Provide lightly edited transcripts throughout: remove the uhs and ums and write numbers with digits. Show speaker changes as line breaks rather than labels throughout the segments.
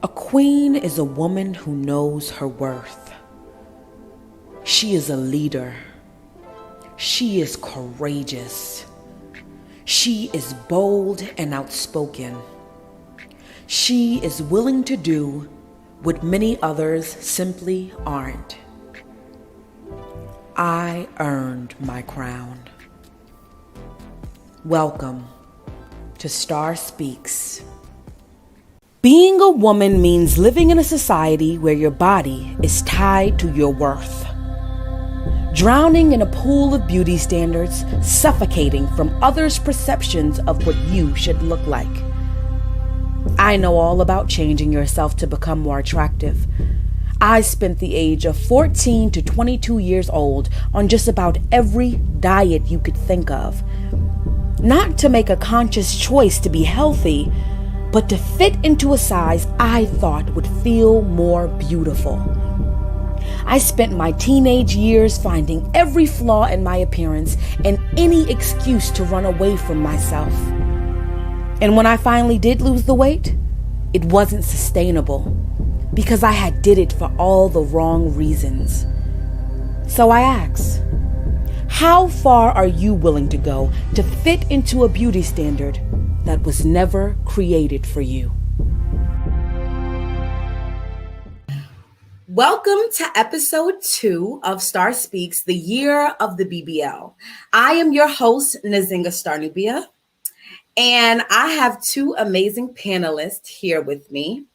A queen is a woman who knows her worth. She is a leader. She is courageous. She is bold and outspoken. She is willing to do what many others simply aren't. I earned my crown. Welcome to Star Speaks. Being a woman means living in a society where your body is tied to your worth. Drowning in a pool of beauty standards, suffocating from others' perceptions of what you should look like. I know all about changing yourself to become more attractive. I spent the age of 14 to 22 years old on just about every diet you could think of. Not to make a conscious choice to be healthy, but to fit into a size I thought would feel more beautiful. I spent my teenage years finding every flaw in my appearance and any excuse to run away from myself. And when I finally did lose the weight, it wasn't sustainable because I had did it for all the wrong reasons. So I asked, how far are you willing to go to fit into a beauty standard that was never created for you? Welcome to episode 2 of Star Speaks, the year of the BBL. I am your host, Nzinga Starnubia, and I have 2 amazing panelists here with me.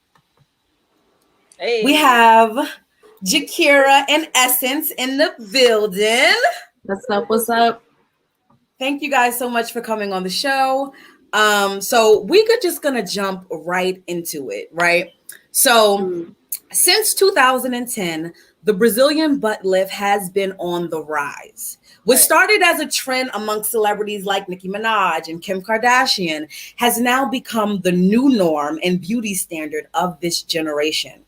Hey. We have Jakira and Essence in the building.
What's up? What's up?
Thank you guys so much for coming on the show. So we could just gonna jump right into it, right? So since 2010, the Brazilian butt lift has been on the rise. What started as a trend amongst celebrities like Nicki Minaj and Kim Kardashian has now become the new norm and beauty standard of this generation.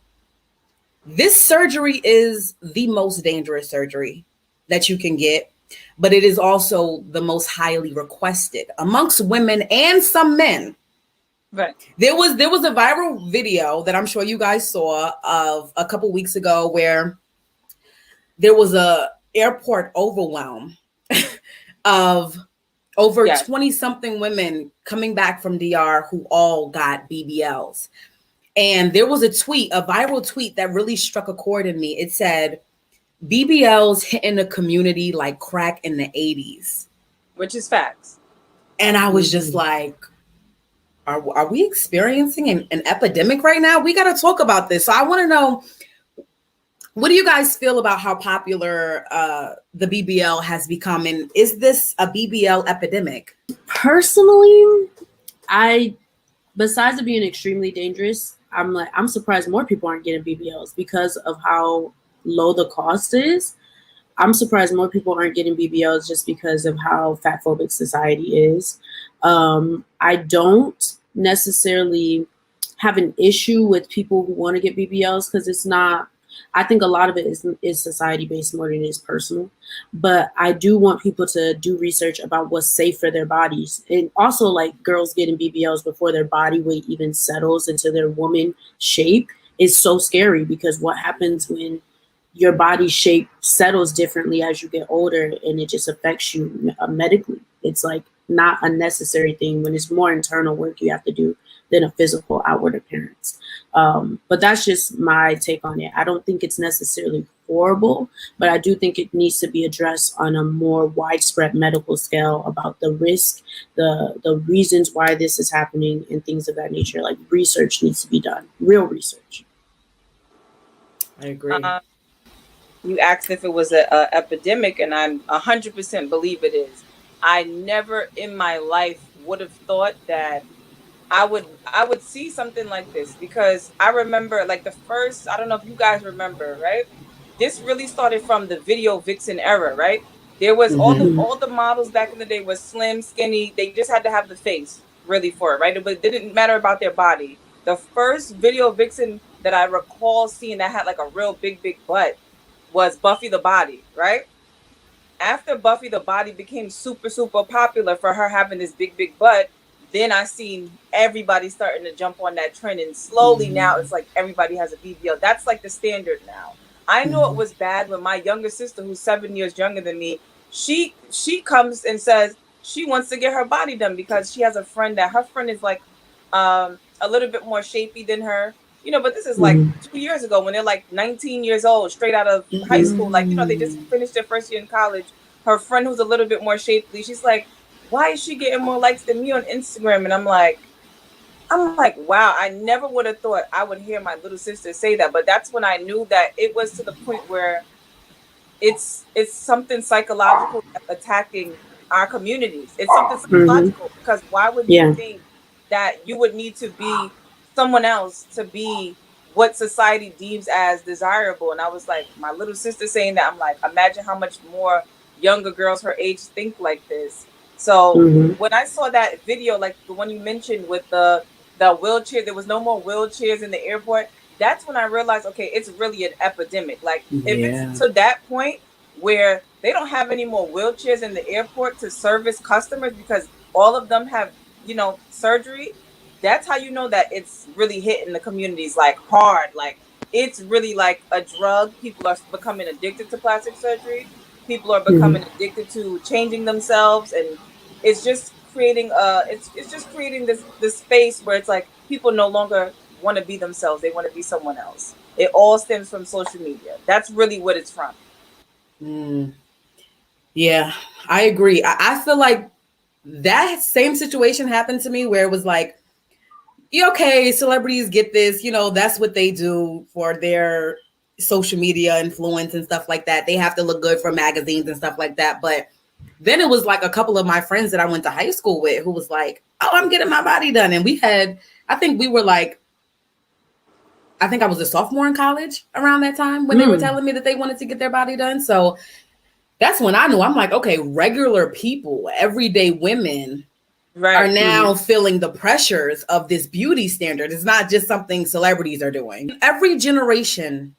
This surgery is the most dangerous surgery that you can get, but it is also the most highly requested amongst women and some men. Right. There was a viral video that I'm sure you guys saw of a couple weeks ago where there was a airport overwhelm of over 20 something women coming back from DR who all got BBLs. And there was a viral tweet that really struck a chord in me. It said, BBLs hitting the community like crack in the 80s.
Which is facts.
And I was just like, are we experiencing an epidemic right now? We got to talk about this. So I want to know, what do you guys feel about how popular the BBL has become? And is this a BBL epidemic?
Personally, besides it being extremely dangerous, I'm surprised more people aren't getting BBLs because of how low the cost is. I'm surprised more people aren't getting BBLs just because of how fat phobic society is. I don't necessarily have an issue with people who want to get BBLs because it's not, I think a lot of it is society based more than it is personal. But I do want people to do research about what's safe for their bodies. And also like girls getting BBLs before their body weight even settles into their woman shape is so scary because what happens when your body shape settles differently as you get older and it just affects you medically. It's like not a necessary thing when it's more internal work you have to do than a physical outward appearance. But that's just my take on it. I don't think it's necessarily horrible, but I do think it needs to be addressed on a more widespread medical scale about the risk, the reasons why this is happening and things of that nature. Like research needs to be done, real research.
I agree.
You asked if it was an epidemic, and I'm 100% believe it is. I never in my life would have thought that I would see something like this because I remember like the first, I don't know if you guys remember, right? This really started from the video vixen era, right? There was all the models back in the day was slim, skinny. They just had to have the face really for it, right? But it didn't matter about their body. The first video vixen that I recall seeing that had like a real big butt was Buffy the Body, right? After Buffy the Body became super popular for her having this big butt, then I seen everybody starting to jump on that trend, and slowly now it's like everybody has a BBL. That's like the standard now. I know it was bad when my younger sister, who's 7 years younger than me, she comes and says she wants to get her body done because she has a friend that her friend is like a little bit more shapy than her. You know, but this is like 2 years ago when they're like 19 years old, straight out of high school. Like, you know, they just finished their first year in college. Her friend who's a little bit more shapely, she's like, why is she getting more likes than me on Instagram? And I'm like, wow, I never would have thought I would hear my little sister say that. But that's when I knew that it was to the point where it's something psychological attacking our communities. It's something psychological because why would you think that you would need to be someone else to be what society deems as desirable? And I was like, my little sister saying that, I'm like, imagine how much more younger girls her age think like this. So when I saw that video, like the one you mentioned with the wheelchair, there was no more wheelchairs in the airport. That's when I realized, okay, it's really an epidemic. Like if it's to that point where they don't have any more wheelchairs in the airport to service customers because all of them have, you know, surgery, that's how you know that it's really hitting the communities like hard. Like it's really like a drug. People are becoming addicted to plastic surgery. People are becoming addicted to changing themselves, and it's just creating it's just creating this space where it's like people no longer want to be themselves. They want to be someone else. It all stems from social media. That's really what it's from.
Yeah, I agree. I feel like that same situation happened to me where it was like, okay, celebrities get this, you know, that's what they do for their social media influence and stuff like that. They have to look good for magazines and stuff like that. But then it was like a couple of my friends that I went to high school with who was like, oh, I'm getting my body done. And we had, I think I was a sophomore in college around that time when they were telling me that they wanted to get their body done. So that's when I knew. I'm like, okay, regular people, everyday women are now feeling the pressures of this beauty standard. It's not just something celebrities are doing. Every generation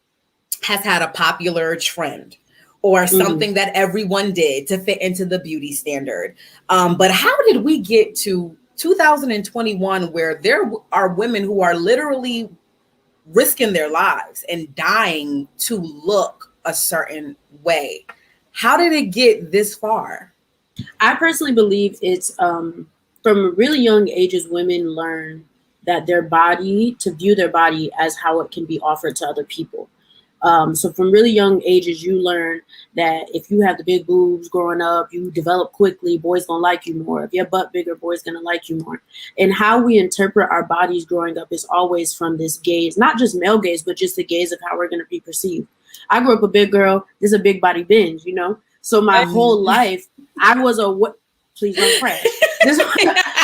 has had a popular trend or something that everyone did to fit into the beauty standard. But how did we get to 2021 where there are women who are literally risking their lives and dying to look a certain way? How did it get this far?
I personally believe it's from really young ages, women learn that to view their body as how it can be offered to other people. So from really young ages, you learn that if you have the big boobs growing up, you develop quickly, boys gonna like you more. If your butt bigger, boys gonna like you more. And how we interpret our bodies growing up is always from this gaze, not just male gaze, but just the gaze of how we're gonna be perceived. I grew up a big girl. This is a big body binge, you know? So my whole life, I was please don't crash.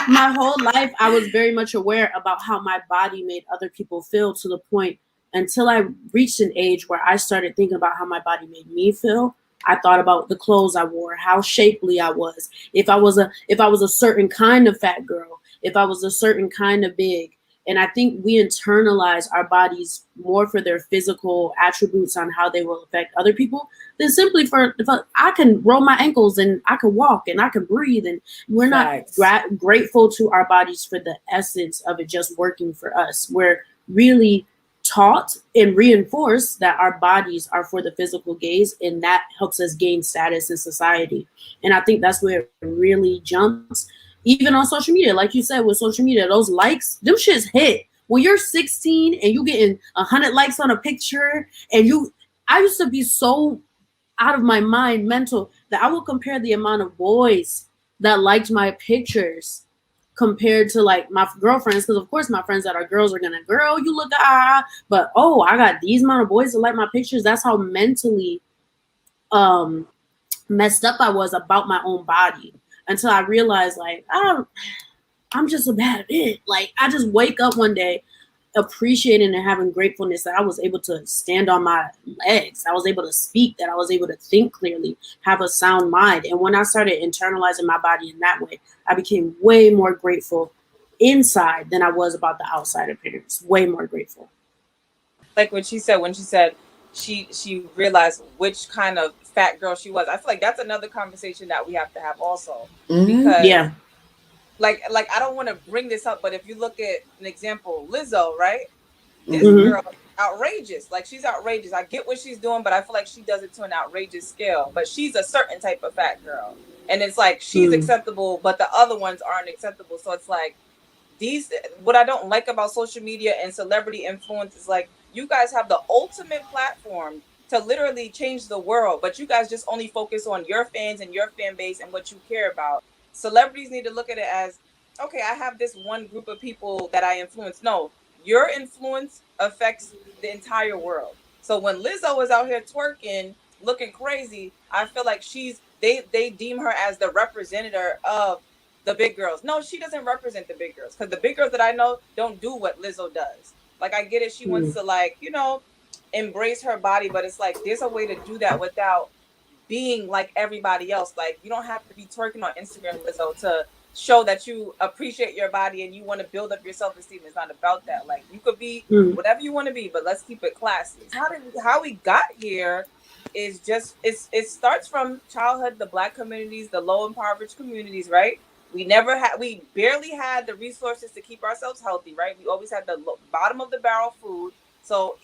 My whole life, I was very much aware about how my body made other people feel, to the point until I reached an age where I started thinking about how my body made me feel. I thought about the clothes I wore, how shapely I was, if I was a certain kind of fat girl, if I was a certain kind of big. And I think we internalize our bodies more for their physical attributes on how they will affect other people than simply for I can roll my ankles and I can walk and I can breathe. And we're not grateful to our bodies for the essence of it just working for us. We're really taught and reinforced that our bodies are for the physical gaze, and that helps us gain status in society. And I think that's where it really jumps. Even on social media, like you said, with social media, those likes, them shits hit. When you're 16 and you getting 100 likes on a picture, and I used to be so out of my mind mental that I would compare the amount of boys that liked my pictures compared to like my girlfriends, because of course my friends that are girls are gonna, girl, you look but oh, I got these amount of boys that like my pictures. That's how mentally messed up I was about my own body, until I realized like I'm just a bad bitch. Like I just wake up one day appreciating and having gratefulness that I was able to stand on my legs. I was able to speak, that I was able to think clearly, have a sound mind. And when I started internalizing my body in that way, I became way more grateful inside than I was about the outside appearance. Way more grateful.
Like when she said she realized which kind of fat girl she was. I feel like that's another conversation that we have to have also. Because like I don't want to bring this up, but if you look at an example, Lizzo, right? This
Mm-hmm.
girl outrageous. Like, she's outrageous. I get what she's doing, but I feel like she does it to an outrageous scale. But she's a certain type of fat girl. And it's like she's acceptable, but the other ones aren't acceptable. So it's like what I don't like about social media and celebrity influence is like, you guys have the ultimate platform to literally change the world, but you guys just only focus on your fans and your fan base and what you care about. Celebrities need to look at it as, okay, I have this one group of people that I influence. No, your influence affects the entire world. So when Lizzo is out here twerking, looking crazy, I feel like they deem her as the representative of the big girls. No, she doesn't represent the big girls, because the big girls that I know don't do what Lizzo does. Like, I get it. She wants to, like, embrace her body, but it's like, there's a way to do that without being like everybody else. Like, you don't have to be twerking on Instagram, Lizzo, to show that you appreciate your body and you want to build up your self-esteem. It's not about that. Like, you could be whatever you want to be, but let's keep it classy. How we got here is just, it starts from childhood, the Black communities, the low impoverished communities, right? We barely had the resources to keep ourselves healthy, right? We always had the bottom of the barrel food. So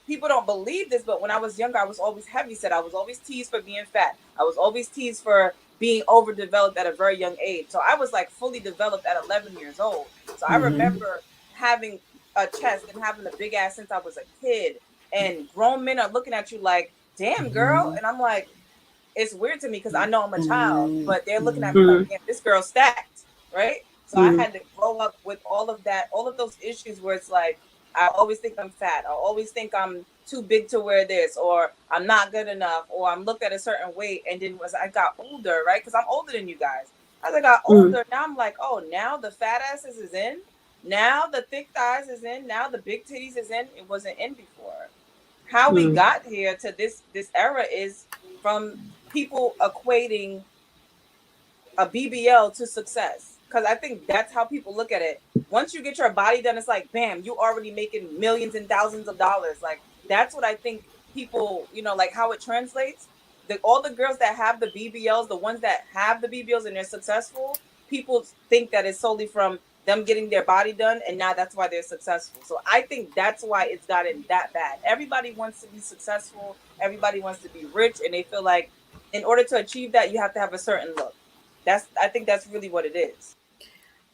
people don't believe this, but when I was younger, I was always heavy set. I was always teased for being fat. I was always teased for being overdeveloped at a very young age. So I was like fully developed at 11 years old. So I remember having a chest and having a big ass since I was a kid. And grown men are looking at you like, damn, girl. And I'm like, it's weird to me because I know I'm a child, but they're looking at me like, damn, this girl's stacked, right? So I had to grow up with all of that, all of those issues where it's like, I always think I'm fat. I always think I'm too big to wear this, or I'm not good enough, or I'm looked at a certain weight. And then as I got older, right? Because I'm older than you guys. As I got older, now I'm like, oh, now the fat asses is in. Now the thick thighs is in. Now the big titties is in. It wasn't in before. How we got here to this era is from people equating a BBL to success. Because I think that's how people look at it. Once you get your body done, it's like, bam, you already making millions and thousands of dollars. Like, that's what I think people, like how it translates. All the girls that have the BBLs, the ones that have the BBLs and they're successful, people think that it's solely from them getting their body done, and now that's why they're successful. So I think that's why it's gotten that bad. Everybody wants to be successful. Everybody wants to be rich, and they feel like in order to achieve that, you have to have a certain look. I think that's really what it is.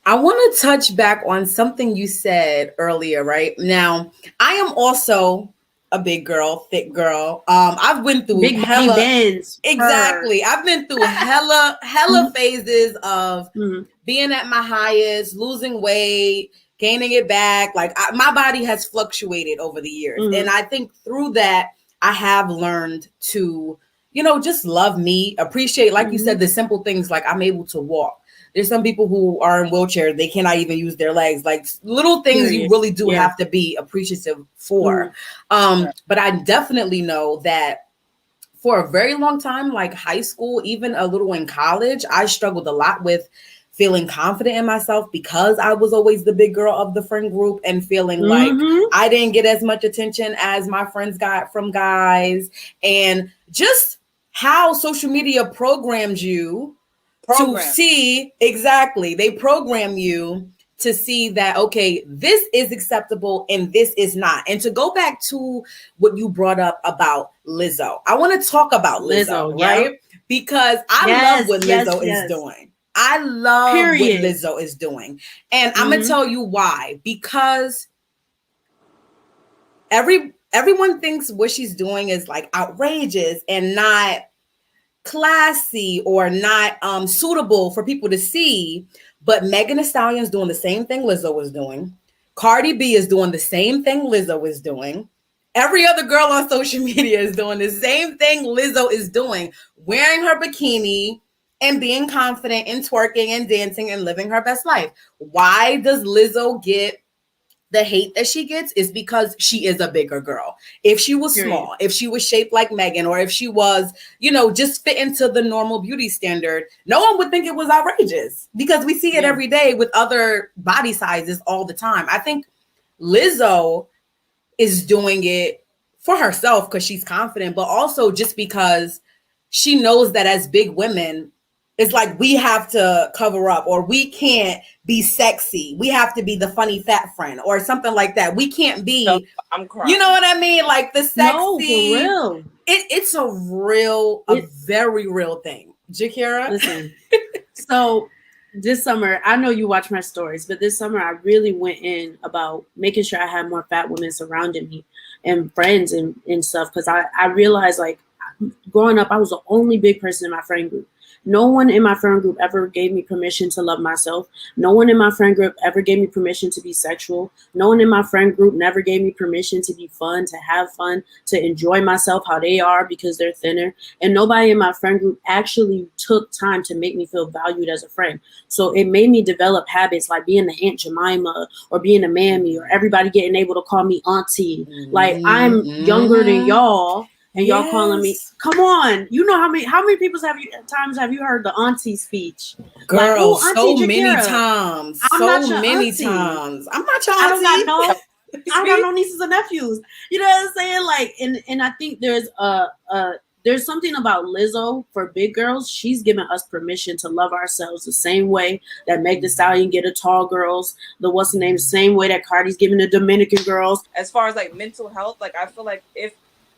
I want to touch back on something you said earlier, right? Now, I am also a big girl, thick girl. I've went through
big
hella
bands.
exactly. I've been through hella phases of being at my highest, losing weight, gaining it back. Like, my body has fluctuated over the years, and I think through that, I have learned to, just love me, appreciate, like you said, the simple things. Like, I'm able to walk. There's some people who are in wheelchairs. They cannot even use their legs. Like, little things you really do have to be appreciative for. But I definitely know that for a very long time, like high school, even a little in college, I struggled a lot with feeling confident in myself because I was always the big girl of the friend group and feeling like I didn't get as much attention as my friends got from guys. And just how social media programs you to see, exactly, they program you to see that, okay, this is acceptable and this is not. And to go back to what you brought up about Lizzo, I want to talk about Lizzo, right? Because I love what Lizzo is doing. I love what Lizzo is doing. And I'm going to tell you why. Because everyone thinks what she's doing is like outrageous and not classy or not suitable for people to see. But Megan Thee Stallion is doing the same thing Lizzo was doing. Cardi B is doing the same thing Lizzo is doing. Every other girl on social media is doing the same thing Lizzo is doing, wearing her bikini and being confident and twerking and dancing and living her best life. Why does Lizzo get the hate that she gets? Is because she is a bigger girl. If she was small, if she was shaped like Megan, or if she was, just fit into the normal beauty standard, no one would think it was outrageous, because we see it every day with other body sizes all the time. I think Lizzo is doing it for herself because she's confident, but also just because she knows that as big women, It's like we have to cover up, or we can't be sexy. We have to be the funny fat friend or something like that. We can't be,
No, I'm crying.
you know what I mean? Like the sexy.
No, for real.
It's a very real thing. Jakira?
Listen, so this summer, I know you watch my stories, but this summer I really went in about making sure I had more fat women surrounding me and friends and stuff. Because I realized, like, growing up, I was the only big person in my friend group. No one in my friend group ever gave me permission to love myself. No one in my friend group ever gave me permission to be sexual. No one in my friend group never gave me permission to be fun, to have fun, to enjoy myself how they are because they're thinner. And nobody in my friend group actually took time to make me feel valued as a friend. So it made me develop habits like being the Aunt Jemima or being a mammy, or everybody getting able to call me auntie. Like, I'm younger than y'all. And y'all calling me, come on. You know how many people times have you heard the auntie speech?
Girl,
like,
so
Jakira,
many times.
I'm
so
not your
many
auntie.
times. I'm not your
I
auntie.
don't got I got no nieces and nephews. You know what I'm saying? Like, and I think there's something about Lizzo for big girls. She's giving us permission to love ourselves the same way that Meg Thee Stallion get a tall girls, the same way that Cardi's giving the Dominican girls.
As far as like mental health, like I feel like if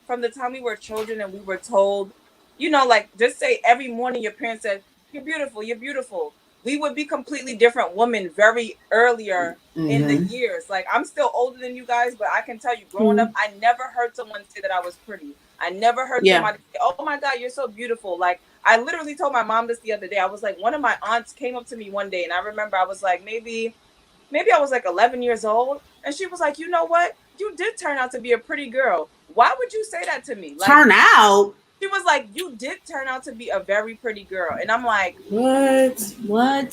from the time we were children and we were told, you know, like just say every morning your parents said, you're beautiful, we would be completely different women very earlier in the years. Like, I'm still older than you guys, but I can tell you, growing up, I never heard someone say that I was pretty. I never heard somebody say, oh my God, you're so beautiful. Like, I literally told my mom this the other day. I was like, one of my aunts came up to me one day, and I remember I was like, maybe I was like 11 years old, and she was like, you know what? You did turn out to be a pretty girl. Why would you say that to me? Like,
turn out?
She was like, you did turn out to be a very pretty girl. And I'm like,
what?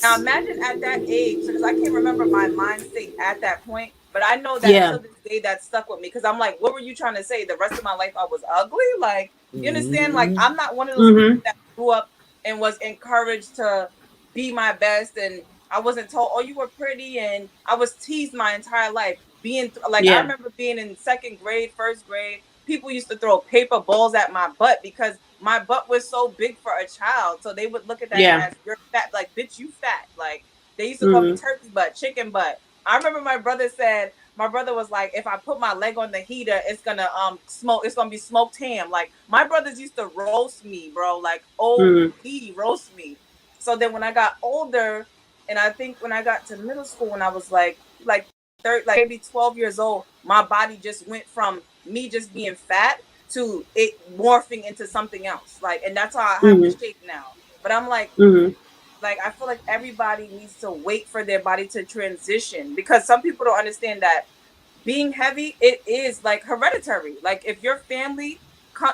Now imagine at that age, because I can't remember my mind state at that point, but I know that to this day that stuck with me, because I'm like, what were you trying to say? The rest of my life I was ugly? Like, you understand? Like, I'm not one of those people that grew up and was encouraged to be my best, and I wasn't told, oh, you were pretty, and I was teased my entire life. I remember being in second grade, first grade, people used to throw paper balls at my butt because my butt was so big for a child. So they would look at that as, you're fat. Like, bitch, you fat. Like, they used to call me turkey butt, chicken butt. I remember my brother was like, if I put my leg on the heater, it's gonna smoke. It's gonna be smoked ham. Like, my brothers used to roast me, bro. Like, roast me. So then when I got older, and I think when I got to middle school, when I was like maybe 12 years old, my body just went from me just being fat to it morphing into something else. Like, and that's how I have the shape now. But I'm like, like, I feel like everybody needs to wait for their body to transition, because some people don't understand that being heavy, it is like hereditary. Like, if your family,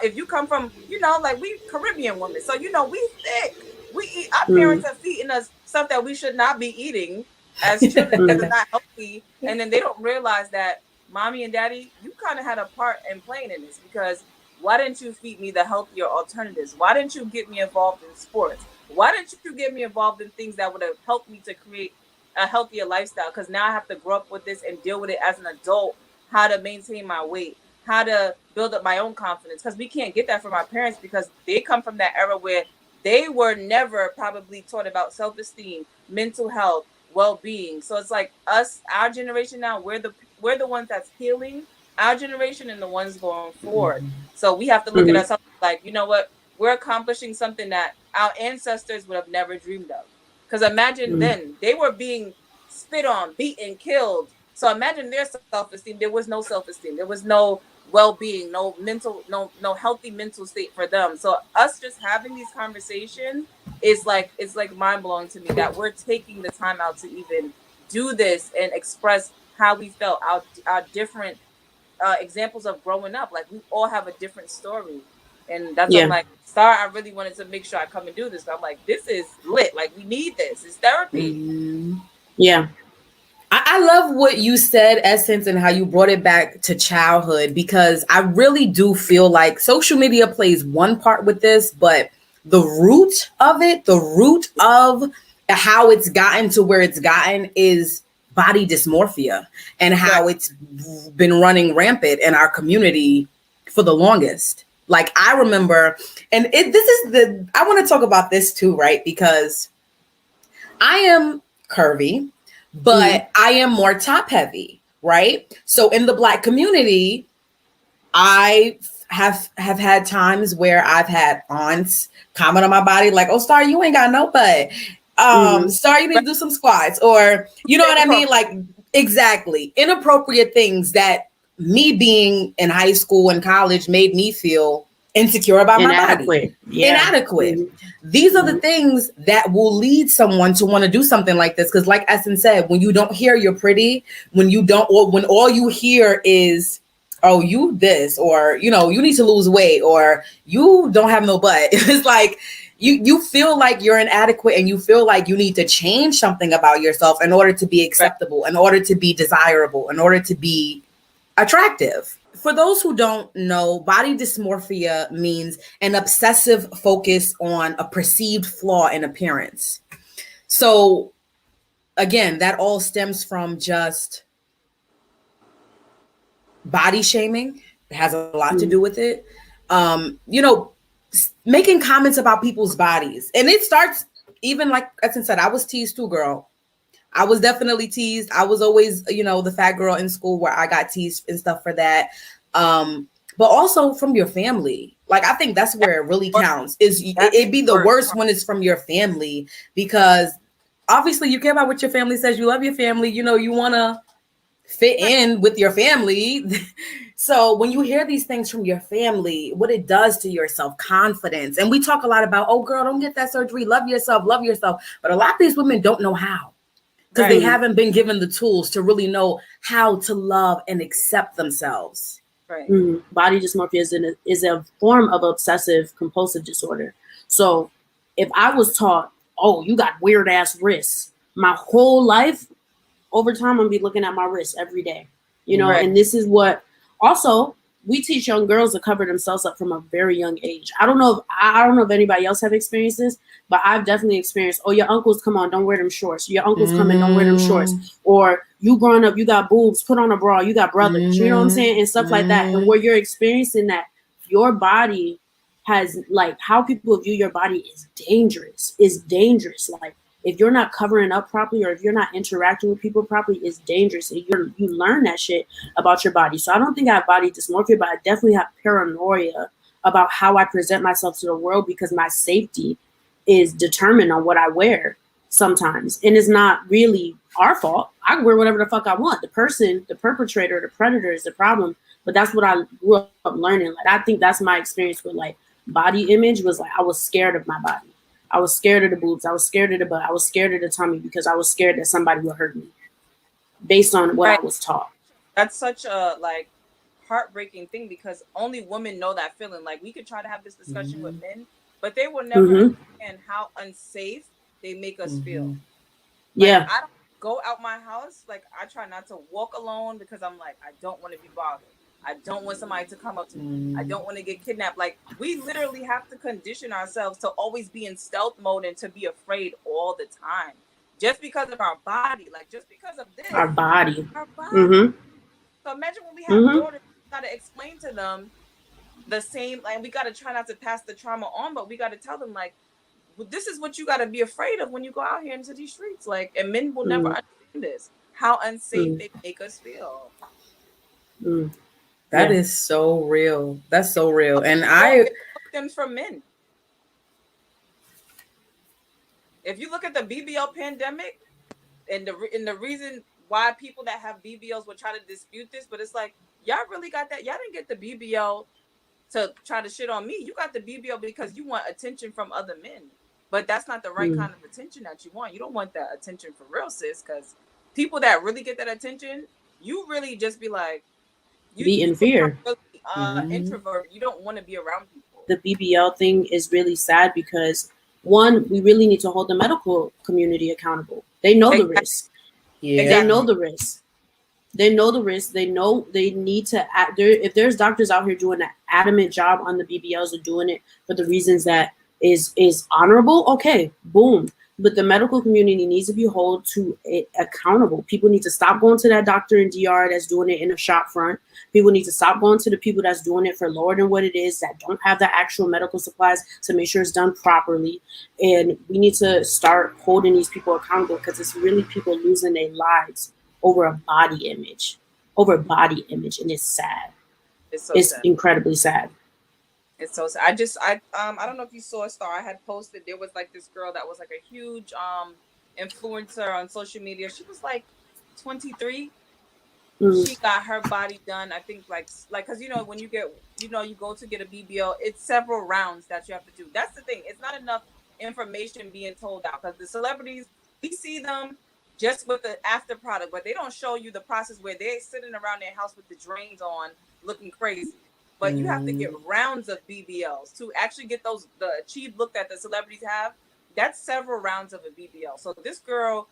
if you come from, you know, like, we Caribbean women, so, you know, we thick. We eat, our parents are feeding us stuff that we should not be eating as children because it's not healthy. And then they don't realize that mommy and daddy, you kind of had a part in playing in this, because why didn't you feed me the healthier alternatives? Why didn't you get me involved in sports? Why didn't you get me involved in things that would have helped me to create a healthier lifestyle? Because now I have to grow up with this and deal with it as an adult, how to maintain my weight, how to build up my own confidence. Because we can't get that from our parents, because they come from that era where they were never probably taught about self-esteem, mental health, well-being. So it's like our generation now, we're the ones that's healing our generation and the ones going forward. So we have to look at ourselves like, you know what, we're accomplishing something that our ancestors would have never dreamed of. Because imagine then, they were being spit on, beaten, killed. So imagine their self-esteem. There was no self-esteem. There was no well-being, no healthy mental state for them. So us just having these conversations is like, it's like mind-blowing to me that we're taking the time out to even do this and express how we felt, our different examples of growing up. Like, we all have a different story. And that's what I'm like, Star, I really wanted to make sure I come and do this. But I'm like, this is lit. Like, we need this. It's therapy.
Yeah. I love what you said, Essence, and how you brought it back to childhood, because I really do feel like social media plays one part with this, but the root of how it's gotten to where it's gotten is body dysmorphia, and how it's been running rampant in our community for the longest. Like I remember, and I want to talk about this too, right? Because I am curvy, but I am more top heavy, right? So in the Black community, I have had times where I've had aunts comment on my body like, "Oh, Star, you ain't got no butt. Star, you need to do some squats," or you know what I mean? Like exactly inappropriate things that me being in high school and college made me feel insecure about my body. Inadequate. These are the things that will lead someone to want to do something like this. Because like Essen said, when you don't hear you're pretty, when you don't, or when all you hear is, oh, you this, or, you know, you need to lose weight, or you don't have no butt. It's like, you feel like you're inadequate and you feel like you need to change something about yourself in order to be acceptable, in order to be desirable, in order to be attractive. For those who don't know, body dysmorphia means an obsessive focus on a perceived flaw in appearance. So again, that all stems from just body shaming. It has a lot to do with it. You know, making comments about people's bodies. And it starts, even like Essen said, I was teased too, girl. I was definitely teased. I was always, you know, the fat girl in school where I got teased and stuff for that. But also from your family. Like, I think that's where it really counts. It'd be the worst when it's from your family, because obviously you care about what your family says. You love your family. You know, you want to fit in with your family. So when you hear these things from your family, what it does to your self-confidence. And we talk a lot about, oh, girl, don't get that surgery. Love yourself. Love yourself. But a lot of these women don't know how, because they haven't been given the tools to really know how to love and accept themselves.
Right. Body dysmorphia is a form of obsessive compulsive disorder. So if I was taught, oh, you got weird ass wrists, my whole life, over time, I'm gonna be looking at my wrists every day, you know. And this is what also we teach young girls to cover themselves up from a very young age. I don't know if anybody else have experienced this, but I've definitely experienced, oh, your uncles, come on, don't wear them shorts. Your uncles come in, don't wear them shorts. Or you growing up, you got boobs, put on a bra, you got brothers, you know what I'm saying? And stuff like that. And where you're experiencing that, your body has, like, how people view your body is dangerous. Like, if you're not covering up properly, or if you're not interacting with people properly, it's dangerous. And you learn that shit about your body. So I don't think I have body dysmorphia, but I definitely have paranoia about how I present myself to the world, because my safety is determined on what I wear sometimes. And it's not really our fault. I can wear whatever the fuck I want. The person, the perpetrator, the predator is the problem. But that's what I grew up learning. Like, I think that's my experience with, like, body image was, like, I was scared of my body. I was scared of the boobs. I was scared of the butt. I was scared of the tummy, because I was scared that somebody would hurt me based on what I was taught.
That's such a, like, heartbreaking thing, because only women know that feeling. Like, we could try to have this discussion with men, but they will never understand how unsafe they make us feel. Like, I don't go out my house. Like, I try not to walk alone, because I'm like, I don't want to be bothered. I don't want somebody to come up to me. I don't want to get kidnapped. Like, we literally have to condition ourselves to always be in stealth mode and to be afraid all the time, just because of our body. Like, just because of this.
Our body.
So imagine when we have daughters, we got to explain to them the same, like, we got to try not to pass the trauma on, but we got to tell them, like, well, this is what you got to be afraid of when you go out here into these streets. Like, and men will never understand this, how unsafe they make us feel.
That is so real. That's so real. And I
victims from men. If you look at the BBL pandemic, and the reason why people that have BBLs will try to dispute this, but it's like, y'all really got that? Y'all didn't get the BBL to try to shit on me. You got the BBL because you want attention from other men. But that's not the right kind of attention that you want. You don't want that attention for real, sis, because people that really get that attention, you really just be like,
be in fear.
Really, introvert. You don't want to be around people.
The BBL thing is really sad, because one, we really need to hold the medical community accountable. They know the risk. They know the risk. They know the risk. They know they need to act. If there's doctors out here doing an adamant job on the BBLs, or doing it for the reasons that is honorable, okay, boom. but the medical community needs to be held to it accountable. People need to stop going to that doctor in DR that's doing it in a shop front. People need to stop going to the people that's doing it for lower than what it is, that don't have the actual medical supplies to make sure it's done properly. And we need to start holding these people accountable, because it's really people losing their lives over a body image, and it's sad. It's
sad.
Incredibly sad.
It's so sad. I don't know if you saw Star. I had posted, there was like this girl that was like a huge influencer on social media. She was like 23. She got her body done. I think like because when you get you go to get a BBL, it's several rounds that you have to do. That's the thing. It's not enough information being told out, because the celebrities, we see them just with the after product, but they don't show you the process where they're sitting around their house with the drains on, looking crazy. But you have to get rounds of BBLs to actually get the achieved look that the celebrities have. That's several rounds of a BBL. So this girl,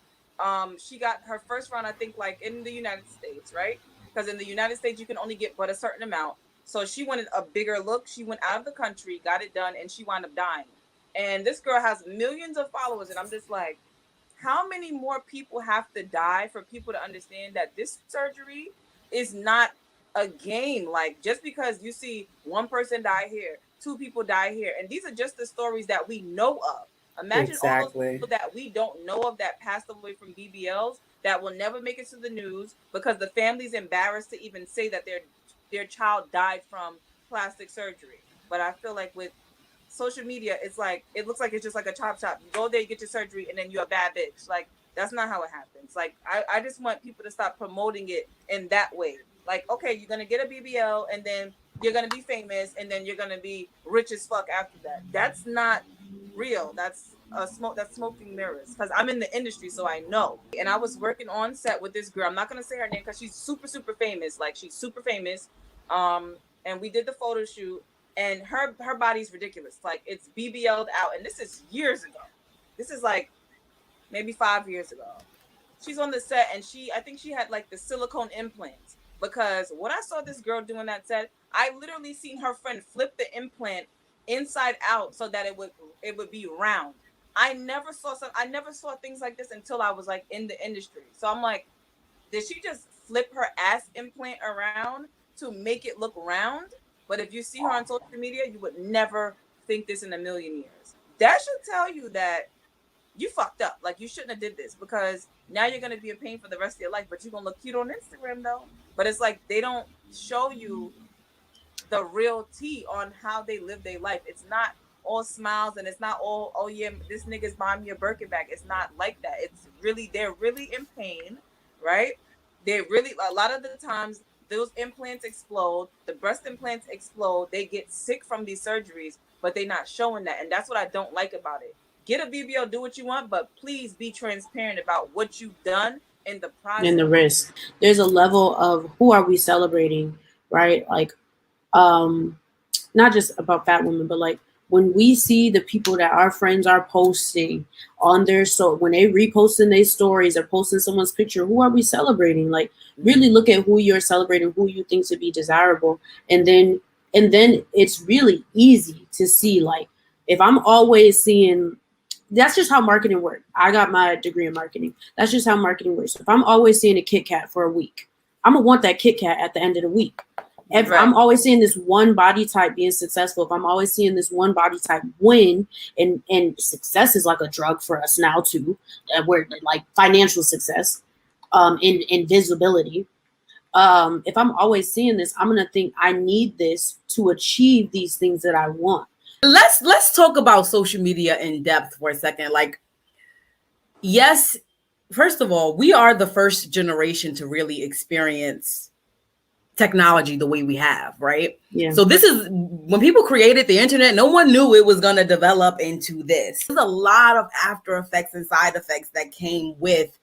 she got her first round, I think, like in the United States, right? Because in the United States, you can only get but a certain amount. So she wanted a bigger look. She went out of the country, got it done, and she wound up dying. And this girl has millions of followers. And I'm just like, how many more people have to die for people to understand that this surgery is not a game? Like, just because you see one person die here, two people die here, and these are just the stories that we know of. Imagine all those people that we don't know of that passed away from BBLs, that will never make it to the news because the family's embarrassed to even say that their child died from plastic surgery. But I feel like with social media, it's like, it looks like it's just like a chop shop. You go there, you get your surgery, and then you're a bad bitch. Like, that's not how it happens. Like, I just want people to stop promoting it in that way. Like, okay, you're gonna get a BBL, and then you're gonna be famous, and then you're gonna be rich as fuck after that. That's not real. That's smoking mirrors. Because I'm in the industry, so I know. And I was working on set with this girl. I'm not gonna say her name because she's super, super famous. Like, she's super famous. And we did the photo shoot, and her body's ridiculous. Like, it's BBL'd out, and this is years ago. This is like maybe 5 years ago. She's on the set, and I think she had like the silicone implants, because what I saw this girl doing that set, I literally seen her friend flip the implant inside out so that it would be round. I never saw things like this until I was like in the industry. So I'm like, did she just flip her ass implant around to make it look round? But if you see her on social media, you would never think this in a million years. That should tell you that you fucked up. Like, you shouldn't have did this, because now you're going to be in pain for the rest of your life, but you're going to look cute on Instagram though. But it's like, they don't show you the real tea on how they live their life. It's not all smiles, and it's not all, oh yeah, this nigga's buying me a Birkin bag. It's not like that. It's really, they're really in pain, right? They really, a lot of the times, those implants explode, the breast implants explode, they get sick from these surgeries, but they're not showing that. And that's what I don't like about it. Get a BBL, do what you want, but please be transparent about what you've done in the process.
And the risk. There's a level of who are we celebrating, right? Like, not just about fat women, but like when we see the people that our friends are posting on their, so when they reposting their stories or posting someone's picture, who are we celebrating? Like, really look at who you're celebrating, who you think to be desirable. And then it's really easy to see, like, if I'm always seeing, that's just how marketing works. I got my degree in marketing. That's just how marketing works. If I'm always seeing a Kit Kat for a week, I'm gonna want that Kit Kat at the end of the week. If I'm always seeing this one body type being successful, if I'm always seeing this one body type win, and success is like a drug for us now too, where like financial success, and visibility. If I'm always seeing this, I'm gonna think I need this to achieve these things that I want.
Let's talk about social media in depth for a second. Like, yes, first of all, we are the first generation to really experience technology the way we have, right?
Yeah.
So this is when people created the internet, no one knew it was going to develop into this. There's a lot of after effects and side effects that came with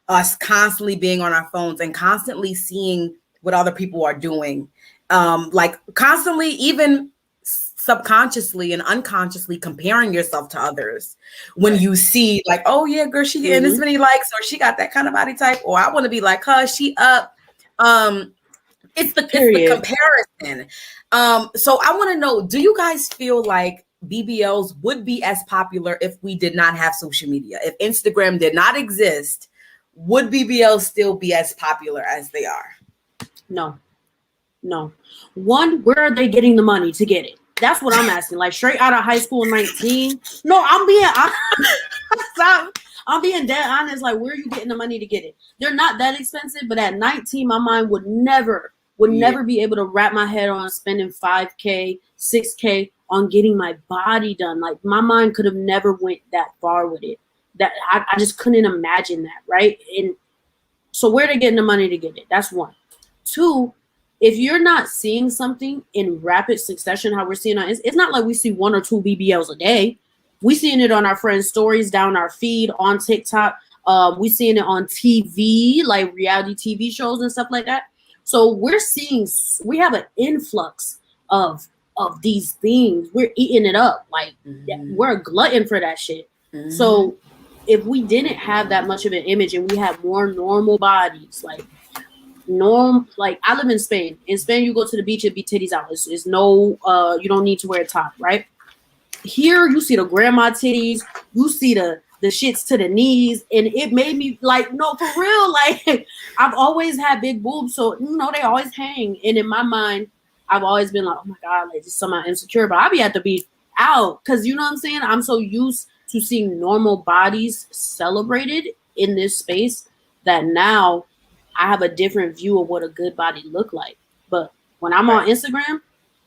us constantly being on our phones and constantly seeing what other people are doing. Like constantly, even subconsciously and unconsciously comparing yourself to others when you see like, oh yeah, girl, she getting this many likes, or she got that kind of body type, or I want to be like her, she up. It's the comparison. So I want to know, do you guys feel like BBLs would be as popular if we did not have social media. If Instagram did not exist, would BBLs still be as popular as they are?
No. One, where are they getting the money to get it? That's what I'm asking. Like straight out of high school, 19. No, I'm being dead honest. Like, where are you getting the money to get it? They're not that expensive, but at 19, my mind would never be able to wrap my head on spending $5K, $6K on getting my body done. Like, my mind could have never went that far with it. That I just couldn't imagine that, right? And so where they getting the money to get it? That's one. Two, if you're not seeing something in rapid succession, how we're seeing it's not like we see 1 or 2 BBLs a day. We seeing it on our friends' stories, down our feed, on TikTok. We seeing it on TV, like reality TV shows and stuff like that. So we have an influx of these things. We're eating it up. Like, we're a glutton for that shit. So if we didn't have that much of an image and we had more normal bodies, like I live in Spain. In Spain, you go to the beach, it be titties out. It's no, you don't need to wear a top, right? Here, you see the grandma titties, you see the shits to the knees, and it made me like, no, for real. Like, I've always had big boobs, so they always hang. And in my mind, I've always been like, oh my god, like just somehow insecure. But I be at the beach out because you know what I'm saying. I'm so used to seeing normal bodies celebrated in this space that now I have a different view of what a good body look like. But when I'm on Instagram,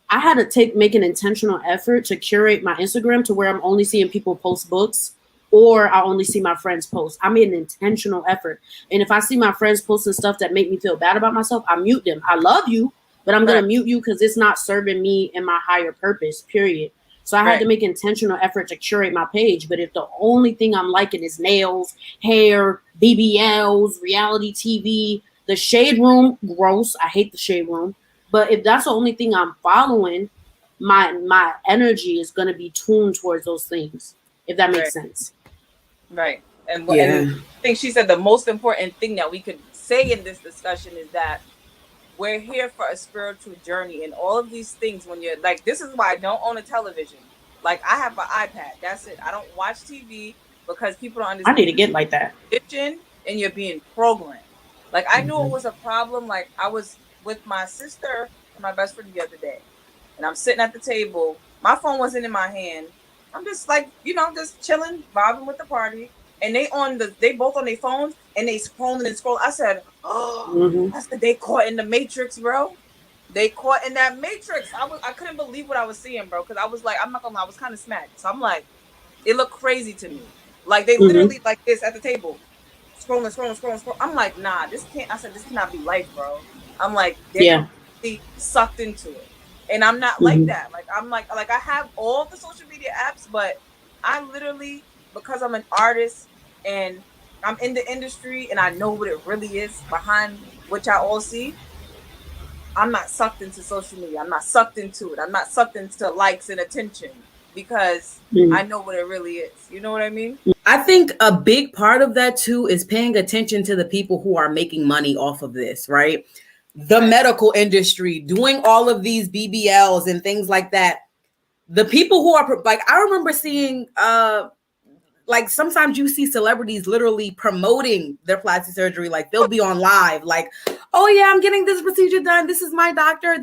I had to make an intentional effort to curate my Instagram to where I'm only seeing people post books, or I only see my friends post. I made an intentional effort. And if I see my friends posting stuff that make me feel bad about myself, I mute them. I love you, but I'm going to mute you because it's not serving me and my higher purpose, period. So I had to make intentional effort to curate my page. But if the only thing I'm liking is nails, hair, BBLs, reality TV, the shade room, gross. I hate the shade room. But if that's the only thing I'm following, my energy is going to be tuned towards those things, if that makes sense.
Right. And I think she said the most important thing that we could say in this discussion is that we're here for a spiritual journey, and all of these things, when you're like, this is why I don't own a television. Like, I have an iPad. That's it. I don't watch TV because people don't understand.
I need to get like that.
And you're being programmed. Like, I knew it was a problem. Like, I was with my sister and my best friend the other day, and I'm sitting at the table. My phone wasn't in my hand. I'm just like, just chilling, vibing with the party. And they both on their phones, and they scrolling and scrolling. I said, that's the they caught in the Matrix, bro. They caught in that Matrix. I couldn't believe what I was seeing, bro. Because I was like, I'm not gonna lie, I was kind of smacked. So I'm like, it looked crazy to me. Like, they literally like this at the table. Scrolling. I'm like, nah, this cannot be life, bro. I'm like, they're completely sucked into it. And I'm not like that. Like, I'm like I have all the social media apps, but I literally, because I'm an artist and I'm in the industry and I know what it really is behind what y'all all see, I'm not sucked into social media. I'm not sucked into it. I'm not sucked into likes and attention because I know what it really is. You know what I mean?
I think a big part of that too is paying attention to the people who are making money off of this, right? The medical industry, doing all of these BBLs and things like that. The people who are like, I remember seeing, like sometimes you see celebrities literally promoting their plastic surgery. Like they'll be on live, like, oh yeah, I'm getting this procedure done. This is my doctor,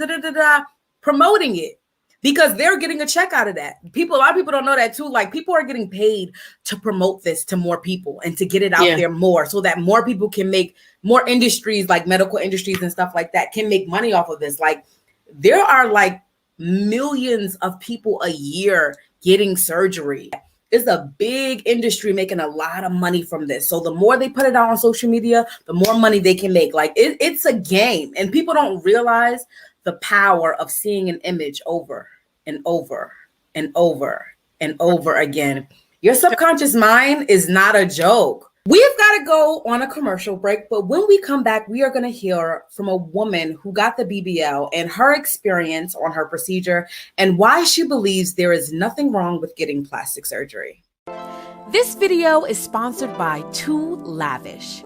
promoting it because they're getting a check out of that. A lot of people don't know that too. Like people are getting paid to promote this to more people and to get it out there more so that more people can make more industries, like medical industries and stuff like that, can make money off of this. Like there are like millions of people a year getting surgery. It's a big industry making a lot of money from this. So the more they put it out on social media, the more money they can make. Like it's a game, and people don't realize the power of seeing an image over and over and over and over again. Your subconscious mind is not a joke. We've got to go on a commercial break, but when we come back, we are going to hear from a woman who got the BBL and her experience on her procedure and why she believes there is nothing wrong with getting plastic surgery.
This video is sponsored by Too Lavish.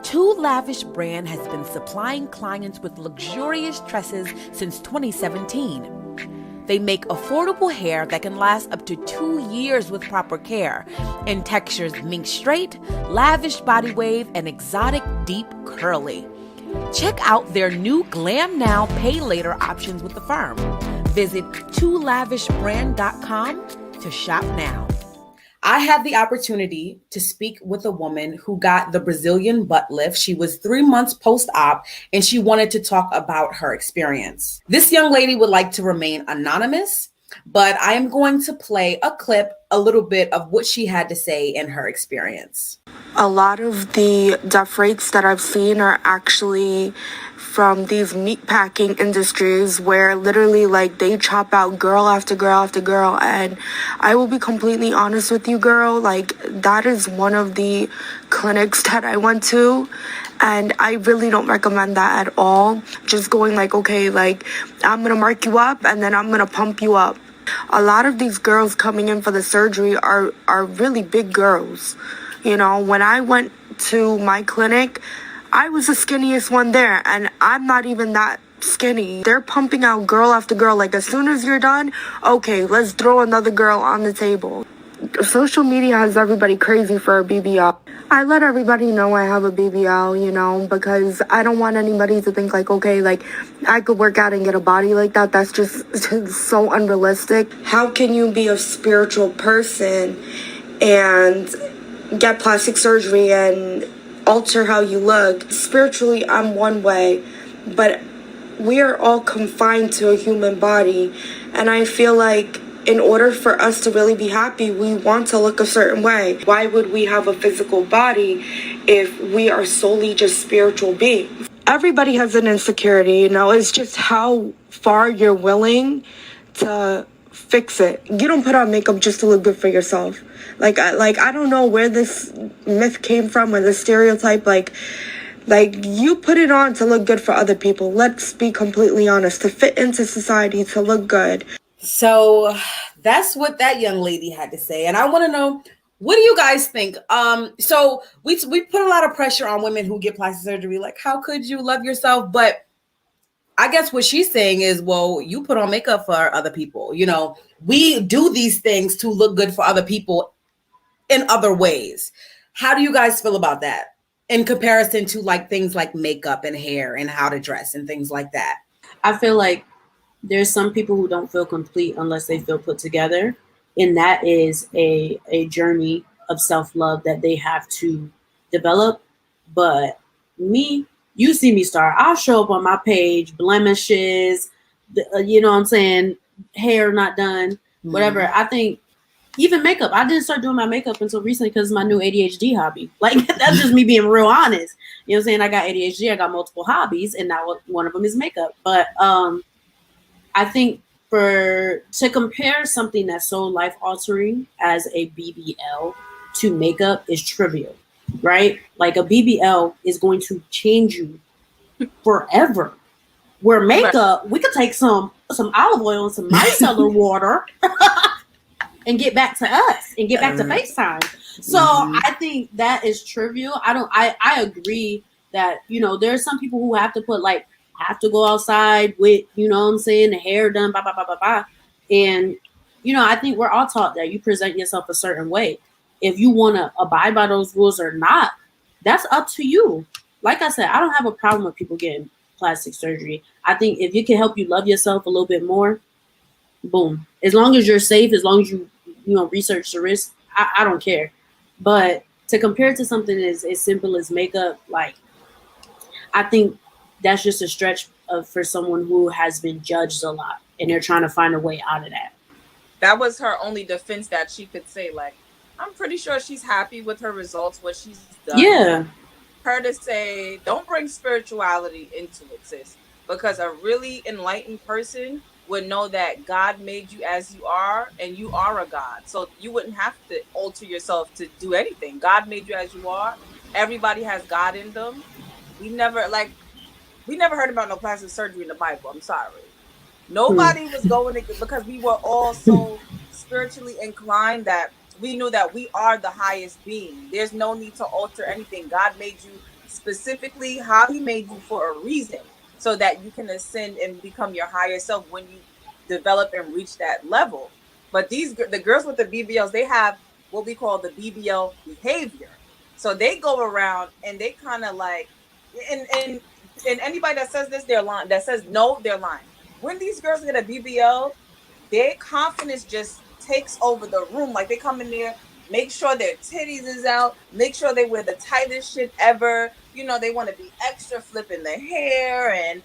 Too Lavish brand has been supplying clients with luxurious tresses since 2017. They make affordable hair that can last up to 2 years with proper care in textures mink straight, lavish body wave, and exotic deep curly. Check out their new Glam Now Pay Later options with the firm. Visit toolavishbrand.com to shop now.
I had the opportunity to speak with a woman who got the Brazilian butt lift. She was 3 months post-op and she wanted to talk about her experience. This young lady would like to remain anonymous, but I am going to play a clip, a little bit of what she had to say in her experience.
A lot of the death rates that I've seen are actually from these meatpacking industries where literally like they chop out girl after girl after girl. And I will be completely honest with you, girl, like that is one of the clinics that I went to, and I really don't recommend that at all. Just going like, okay, like I'm gonna mark you up and then I'm gonna pump you up. A lot of these girls coming in for the surgery are really big girls. You know, when I went to my clinic, I was the skinniest one there, and I'm not even that skinny. They're pumping out girl after girl. Like, as soon as you're done, okay, let's throw another girl on the table. Social media has everybody crazy for a BBL. I let everybody know I have a BBL, you know, because I don't want anybody to think like, okay, like I could work out and get a body like that. That's just so unrealistic. How can you be a spiritual person and get plastic surgery and alter how you look? Spiritually, I'm one way, but we are all confined to a human body, and I feel like in order for us to really be happy, we want to look a certain way. Why would we have a physical body if we are solely just spiritual beings? Everybody has an insecurity, you know, it's just how far you're willing to fix it. You don't put on makeup just to look good for yourself. Like I don't know where this myth came from, or the stereotype. Like you put it on to look good for other people. Let's be completely honest. To fit into society, to look good.
So that's what that young lady had to say, and I want to know, what do you guys think? So we put a lot of pressure on women who get plastic surgery. Like, how could you love yourself? But I guess what she's saying is, well, you put on makeup for other people. You know, we do these things to look good for other people in other ways. How do you guys feel about that in comparison to like things like makeup and hair and how to dress and things like that?
I feel like there's some people who don't feel complete unless they feel put together. And that is a journey of self-love that they have to develop. But me, you see me start, I'll show up on my page, blemishes, you know what I'm saying, hair not done, whatever. I think even makeup, I didn't start doing my makeup until recently because it's my new ADHD hobby. Like, that's just me being real honest. You know what I'm saying? I got ADHD, I got multiple hobbies, and now one of them is makeup. But I think to compare something that's so life altering as a BBL to makeup is trivial, right? Like a BBL is going to change you forever. Where makeup, we could take some olive oil and some micellar water and get back to us and get back to FaceTime. So I think that is trivial. I agree that, you know, there are some people who have to have to go outside with, you know what I'm saying, the hair done, blah, blah, blah, blah, blah. And, you know, I think we're all taught that you present yourself a certain way. If you want to abide by those rules or not, that's up to you. Like I said, I don't have a problem with people getting plastic surgery. I think if it can help you love yourself a little bit more, boom. As long as you're safe, as long as you research the risk, I don't care. But to compare it to something as simple as makeup, like, I think that's just a stretch for someone who has been judged a lot, and they're trying to find a way out of that.
That was her only defense that she could say. Like, I'm pretty sure she's happy with her results, what she's done.
Yeah.
Her to say, don't bring spirituality into it, sis. Because a really enlightened person would know that God made you as you are, and you are a God. So you wouldn't have to alter yourself to do anything. God made you as you are. Everybody has God in them. We never heard about no plastic surgery in the Bible. I'm sorry. Nobody was going to, because we were all so spiritually inclined that we knew that we are the highest being. There's no need to alter anything. God made you specifically how he made you for a reason, so that you can ascend and become your higher self when you develop and reach that level. But the girls with the BBLs, they have what we call the BBL behavior. So they go around and they kind of like, and anybody that says this, they're lying. That says no, they're lying. When these girls get a BBL, their confidence just takes over the room. Like they come in there, make sure their titties is out, make sure they wear the tightest shit ever. You know, they want to be extra, flipping their hair and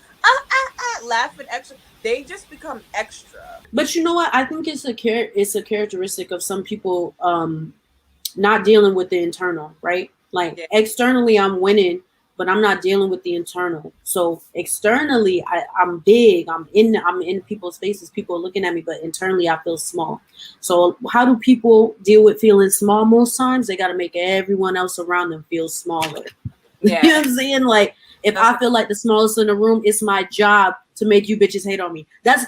laughing extra. They just become extra.
But you know what? I think it's a characteristic of some people not dealing with the internal, right? Like externally, I'm winning, but I'm not dealing with the internal. So externally, I'm big. I'm in people's faces. People are looking at me, but internally, I feel small. So how do people deal with feeling small? Most times, they got to make everyone else around them feel smaller. Yeah. You know what I'm saying? Like if I feel like the smallest in the room, it's my job to make you bitches hate on me. That's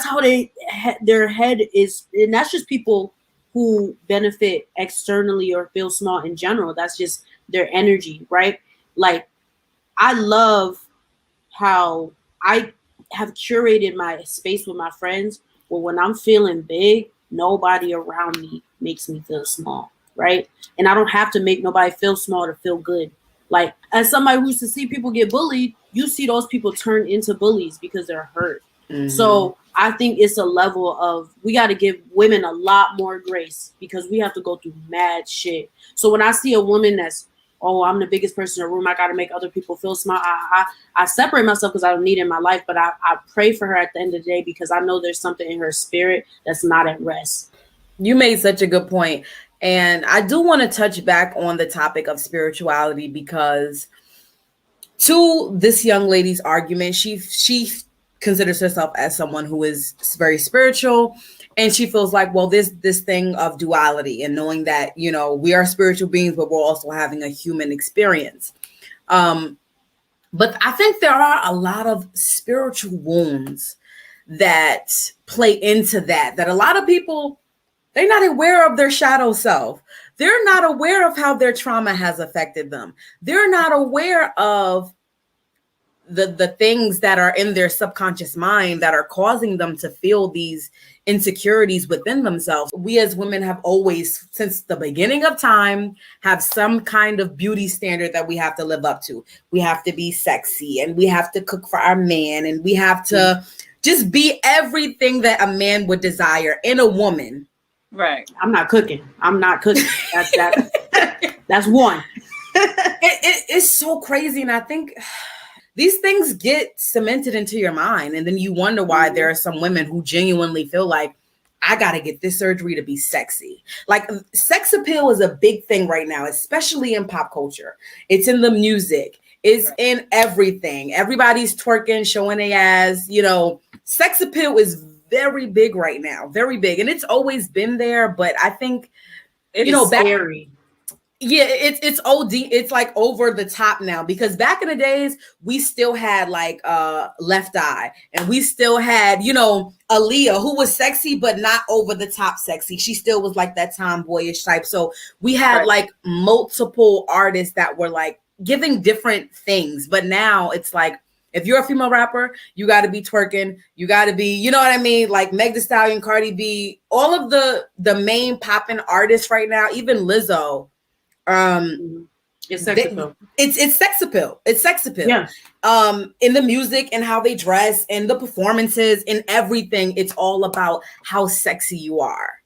how their head is, and that's just people who benefit externally or feel small in general. That's just their energy, right? Like I love how I have curated my space with my friends where when I'm feeling big, nobody around me makes me feel small, right? And I don't have to make nobody feel small to feel good. Like as somebody who used to see people get bullied, you see those people turn into bullies because they're hurt. Mm-hmm. So I think it's a level of we got to give women a lot more grace because we have to go through mad shit. So when I see a woman that's, oh, I'm the biggest person in the room, I got to make other people feel small, I separate myself because I don't need it in my life, but I pray for her at the end of the day because I know there's something in her spirit that's not at rest.
You made such a good point. And I do want to touch back on the topic of spirituality because to this young lady's argument, she considers herself as someone who is very spiritual, and she feels like, well, this thing of duality and knowing that, you know, we are spiritual beings, but we're also having a human experience. But I think there are a lot of spiritual wounds that play into that a lot of people, they're not aware of their shadow self. They're not aware of how their trauma has affected them. They're not aware of the things that are in their subconscious mind that are causing them to feel these insecurities within themselves. We as women have always, since the beginning of time, have some kind of beauty standard that we have to live up to. We have to be sexy and we have to cook for our man and we have to just be everything that a man would desire in a woman.
Right.
I'm not cooking. That's one.
It's so crazy. And I think these things get cemented into your mind. And then you wonder why there are some women who genuinely feel like, I got to get this surgery to be sexy. Like sex appeal is a big thing right now, especially in pop culture. It's in the music. It's in everything. Everybody's twerking, showing their ass. You know, sex appeal is very big right now, very big. And it's always been there. But I think,
scary.
It's OD. It's like over the top now because back in the days, we still had like Left Eye and we still had, Aaliyah, who was sexy, but not over the top sexy. She still was like that tomboyish type. So we had like multiple artists that were like giving different things. But now it's like, if you're a female rapper, you got to be twerking. You got to be, you know what I mean? Like Meg Thee Stallion, Cardi B, all of the main popping artists right now, even Lizzo.
It's sex appeal.
It's sex appeal. It's sex appeal.
Yeah.
In the music and how they dress and the performances and everything, it's all about how sexy you are.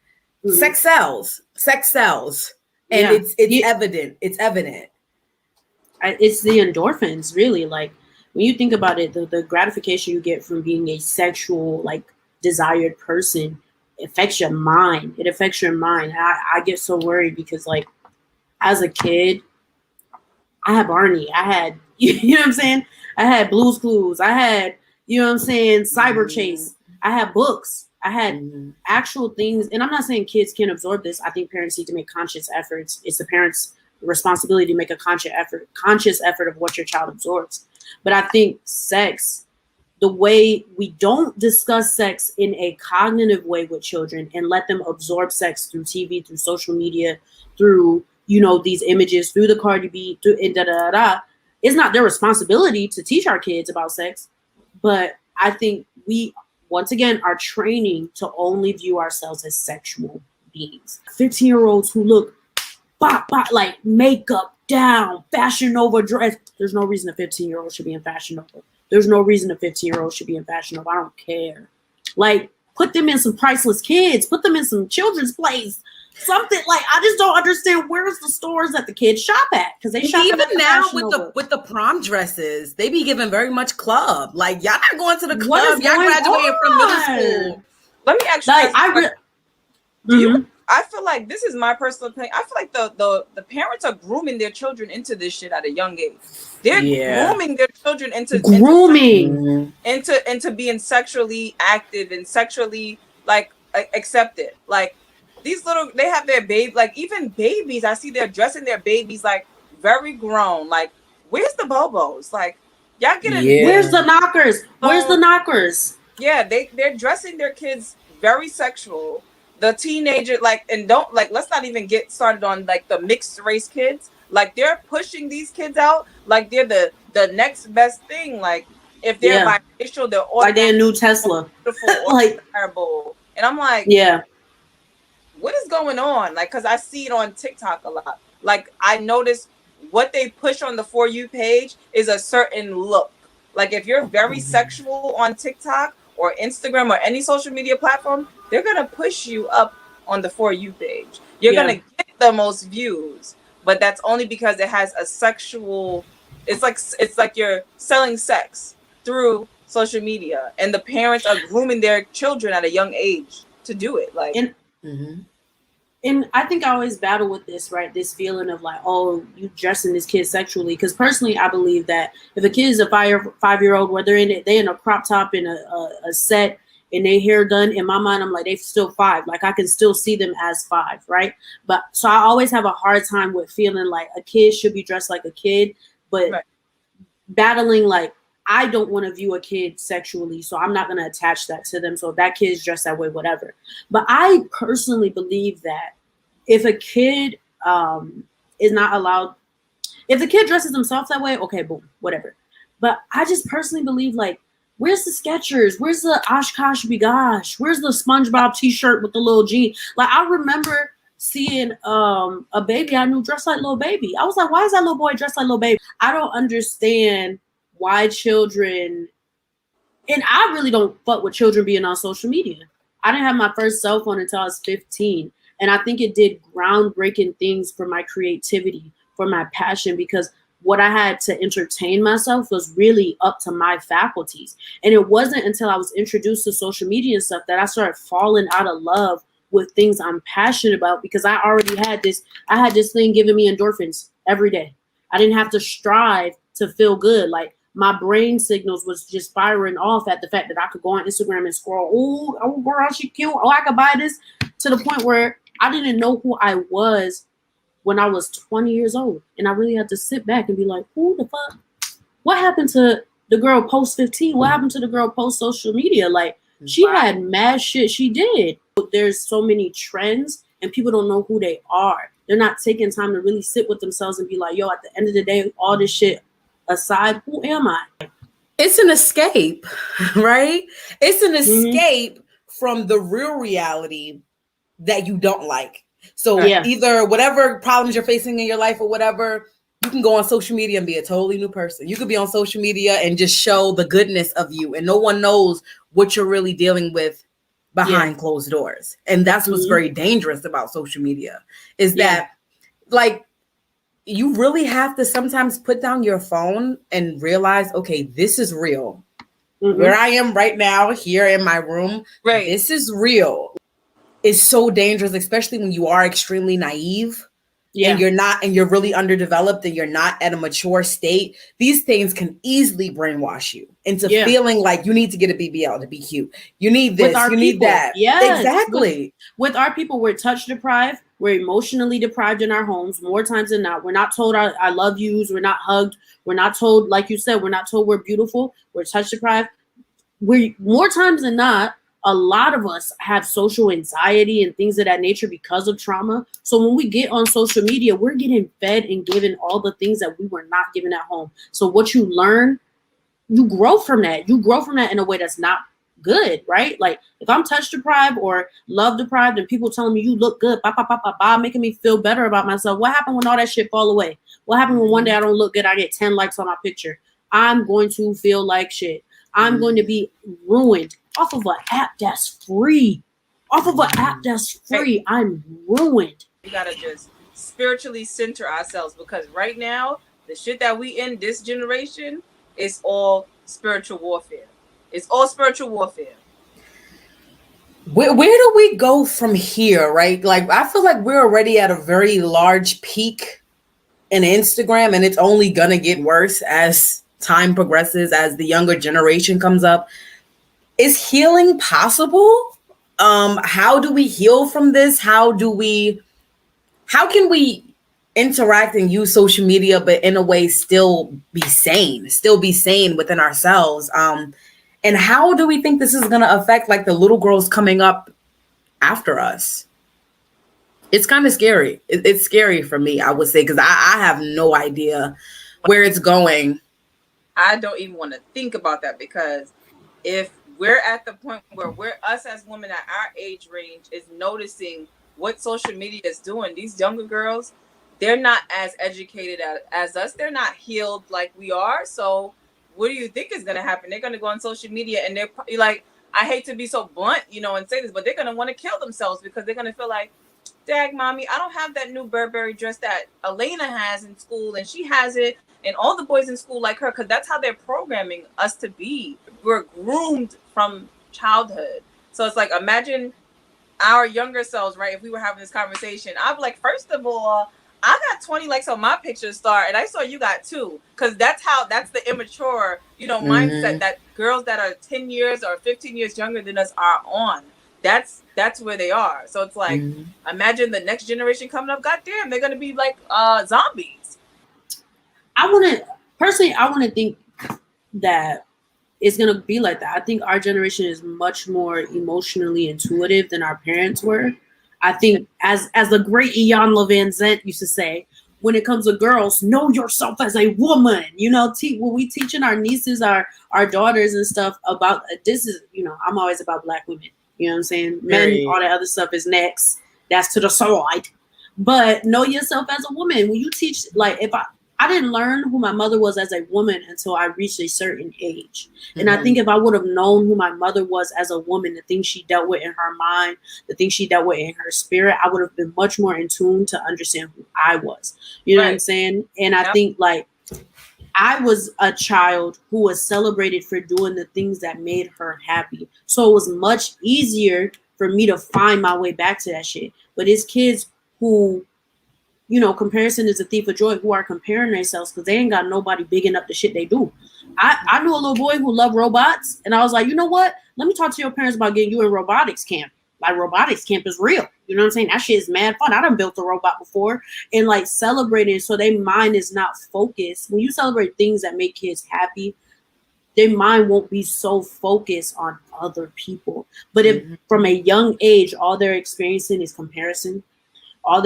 Mm-hmm. Sex sells. And it's evident. It's evident.
It's the endorphins, really. Like when you think about it, the gratification you get from being a sexual, like desired person affects your mind. It affects your mind. I get so worried because like, as a kid, I had Barney. I had, you know what I'm saying? I had Blue's Clues. I had, you know what I'm saying, Cyber Chase. I had books. I had actual things. And I'm not saying kids can't absorb this. I think parents need to make conscious efforts. It's the parents' responsibility to make a conscious effort of what your child absorbs. But I think sex, the way we don't discuss sex in a cognitive way with children and let them absorb sex through TV, through social media, through these images, through the Cardi B, through it's not their responsibility to teach our kids about sex. But I think we once again, our training to only view ourselves as sexual beings. 15-year-olds who look like makeup down, Fashion Nova dress. There's no reason a 15-year-old should be in Fashion Nova. There's no reason a 15-year-old should be in Fashion Nova. I don't care. Like, put them in some Priceless Kids. Put them in some children's place. Something like, I just don't understand where's the stores that the kids shop at, because they shop
even
at
now
Nova.
with the prom dresses, they be giving very much club. Like, y'all not going to the club. Y'all graduating from middle school.
Let me ask you.
Like,
I feel like, this is my personal opinion, I feel like the parents are grooming their children into this shit at a young age. They're grooming their children into being sexually active and sexually like accepted. Like, these they have their baby, like even babies, I see they're dressing their babies like very grown. Like, where's the bobos? Like, y'all getting
where's the knockers? Where's the knockers?
Yeah, they're dressing their kids very sexual. The teenager, like, and don't, like, let's not even get started on like the mixed race kids. Like, they're pushing these kids out like they're the next best thing. Like, if they're biracial, they're all
like they're a new Tesla,
beautiful, like terrible. And I'm like, what is going on? Like, because I see it on TikTok a lot. Like, I notice what they push on the For You page is a certain look. Like, if you're very sexual on TikTok or Instagram or any social media platform, they're gonna push you up on the For You page. You're gonna get the most views, but that's only because it has a sexual. It's like you're selling sex through social media, and the parents are grooming their children at a young age to do it. Like,
and I think I always battle with this, right? This feeling of like, oh, you dressing this kid sexually. Because personally, I believe that if a kid is a 5-year-old, whether they in a crop top in a set and they hair done, in my mind, I'm like, they still 5. Like, I can still see them as 5, right? But so I always have a hard time with feeling like a kid should be dressed like a kid, but battling like, I don't want to view a kid sexually, so I'm not going to attach that to them. So if that kid's dressed that way, whatever. But I personally believe that if a kid is not allowed, if the kid dresses himself that way, okay, boom, whatever. But I just personally believe, like, where's the Skechers? Where's the Oshkosh Bigosh? Where's the SpongeBob t-shirt with the little jean? Like, I remember seeing a baby I knew dressed like Lil Baby. I was like, why is that little boy dressed like Lil Baby? I don't understand why children, and I really don't fuck with children being on social media. I didn't have my first cell phone until I was 15. And I think it did groundbreaking things for my creativity, for my passion, because what I had to entertain myself was really up to my faculties. And it wasn't until I was introduced to social media and stuff that I started falling out of love with things I'm passionate about, because I already had this, thing giving me endorphins every day. I didn't have to strive to feel good. Like, my brain signals was just firing off at the fact that I could go on Instagram and scroll. Oh, girl, she cute. Oh, I could buy this, to the point where I didn't know who I was when I was 20 years old. And I really had to sit back and be like, who the fuck? What happened to the girl post 15? What happened to the girl post social media? Like, she had mad shit she did. There's so many trends and people don't know who they are. They're not taking time to really sit with themselves and be like, yo, at the end of the day, all this shit aside, who am I?
It's an escape, right? It's an escape from the real reality that you don't like. So either whatever problems you're facing in your life or whatever, you can go on social media and be a totally new person. You could be on social media and just show the goodness of you, and no one knows what you're really dealing with behind closed doors. And that's what's very dangerous about social media, is that, like, you really have to sometimes put down your phone and realize, okay, this is real. Where I am right now, here in my room, this is real. It's so dangerous, especially when you are extremely naive and you're not, and you're really underdeveloped and you're not at a mature state. These things can easily brainwash you into feeling like you need to get a BBL to be cute. You need this, you need that.
Yes.
Exactly.
With our people, we're touch deprived. We're emotionally deprived in our homes more times than not. We're not told I love yous. We're not hugged. We're not told, like you said, we're not told we're beautiful. We're touch deprived. We're more times than not, a lot of us have social anxiety and things of that nature because of trauma. So when we get on social media, we're getting fed and given all the things that we were not given at home. So what you learn, you grow from that. You grow from that in a way that's not good, right? Like if I'm touch deprived or love deprived and people telling me you look good, making me feel better about myself. What happened when all that shit fall away? What happened when one day I don't look good, I get 10 likes on my picture? I'm going to feel like shit. I'm going to be ruined off of an app that's free. I'm ruined.
We gotta just spiritually center ourselves, because right now the shit that we in this generation is all spiritual warfare. It's all spiritual warfare.
Where do we go from here, right? Like, I feel like we're already at a very large peak in Instagram, and it's only gonna get worse as time progresses, as the younger generation comes up. Is healing possible? How do we heal from this? How can we interact and use social media, but in a way still be sane within ourselves? And how do we think this is going to affect like the little girls coming up after us? It's kind of scary. It's scary for me, I would say, because I have no idea where it's going.
I don't even want to think about that, because if we're at the point where us as women at our age range is noticing what social media is doing, these younger girls, they're not as educated as us. They're not healed like we are. So what do you think is going to happen? They're going to go on social media and they're like, I hate to be so blunt, and say this, but they're going to want to kill themselves, because they're going to feel like, dag, mommy, I don't have that new Burberry dress that Elena has in school, and she has it, and all the boys in school like her, because that's how they're programming us to be. We're groomed from childhood. So it's like, imagine our younger selves, right? If we were having this conversation, I'd be like, first of all, I got 20 likes on my picture star, and I saw you got 2, because that's the immature, mindset that girls that are 10 years or 15 years younger than us are on. That's where they are. So it's like, imagine the next generation coming up. Goddamn, they're gonna be like zombies.
I want to think that it's gonna be like that. I think our generation is much more emotionally intuitive than our parents were. I think, as the great Ian Levan Zent used to say, when it comes to girls, know yourself as a woman. When we teaching our nieces, our daughters and stuff about this is, I'm always about Black women. You know what I'm saying? Men, all that other stuff is next. That's to the side. But know yourself as a woman. When you teach, like, if I didn't learn who my mother was as a woman until I reached a certain age. And I think if I would have known who my mother was as a woman, the things she dealt with in her mind, the things she dealt with in her spirit, I would have been much more in tune to understand who I was. You know what I'm saying? And I think, like, I was a child who was celebrated for doing the things that made her happy. So it was much easier for me to find my way back to that shit. But it's kids who, comparison is a thief of joy, who are comparing themselves because they ain't got nobody bigging up the shit they do. I knew a little boy who loved robots, and I was like, you know what? Let me talk to your parents about getting you in robotics camp. Like, robotics camp is real. You know what I'm saying? That shit is mad fun. I done built a robot before, and like celebrating so their mind is not focused. When you celebrate things that make kids happy, their mind won't be so focused on other people. But if from a young age, all they're experiencing is comparison, then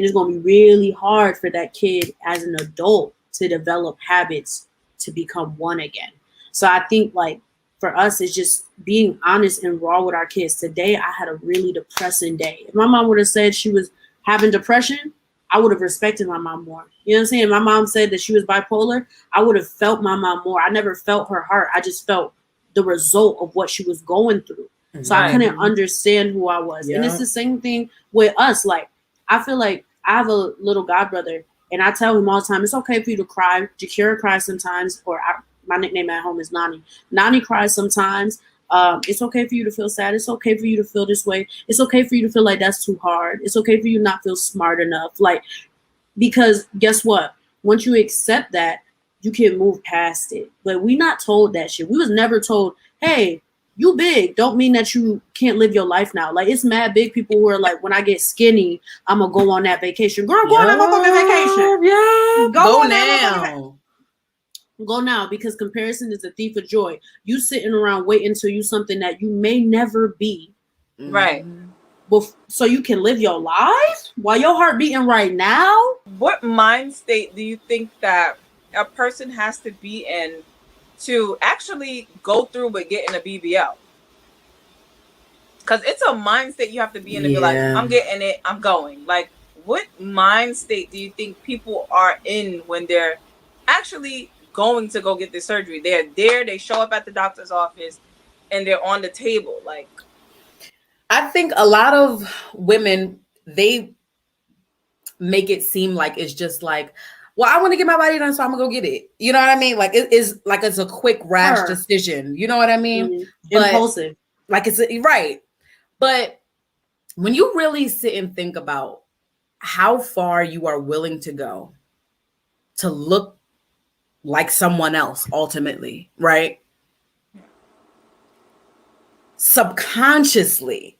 it's going to be really hard for that kid as an adult to develop habits to become one again. So I think, like, for us, it's just being honest and raw with our kids. Today, I had a really depressing day. If my mom would have said she was having depression, I would have respected my mom more. You know what I'm saying? My mom said that she was bipolar. I would have felt my mom more. I never felt her heart. I just felt the result of what she was going through. So I couldn't understand who I was. Yeah. And it's the same thing with us. Like, I feel like I have a little godbrother, and I tell him all the time, it's okay for you to cry. Jakira cries sometimes, my nickname at home is Nani. Nani cries sometimes. It's okay for you to feel sad. It's okay for you to feel this way. It's okay for you to feel like that's too hard. It's okay for you not feel smart enough. Like, because guess what? Once you accept that, you can move past it. But we not told that shit. We was never told, hey, you big don't mean that you can't live your life now. Like, it's mad big people who are like, when I get skinny, I'm gonna go on that vacation. Girl, go on that motherfucking vacation. Yeah, go now. Go now, because comparison is a thief of joy. You sitting around waiting until you something that you may never be.
Right.
So you can live your life while your heart beating right now.
What mind state do you think that a person has to be in to actually go through with getting a BBL. Because it's a mind state you have to be in to be like, I'm getting it, I'm going. Like, what mind state do you think people are in when they're actually going to go get this surgery? They're there, they show up at the doctor's office, and they're on the table. Like,
I think a lot of women, they make it seem like it's just like, well, I want to get my body done, so I'm gonna go get it. You know what I mean? Like, it is like it's a quick, rash decision. You know what I mean? But,
impulsive.
Like, it's right. But when you really sit and think about how far you are willing to go to look like someone else ultimately, right? Subconsciously,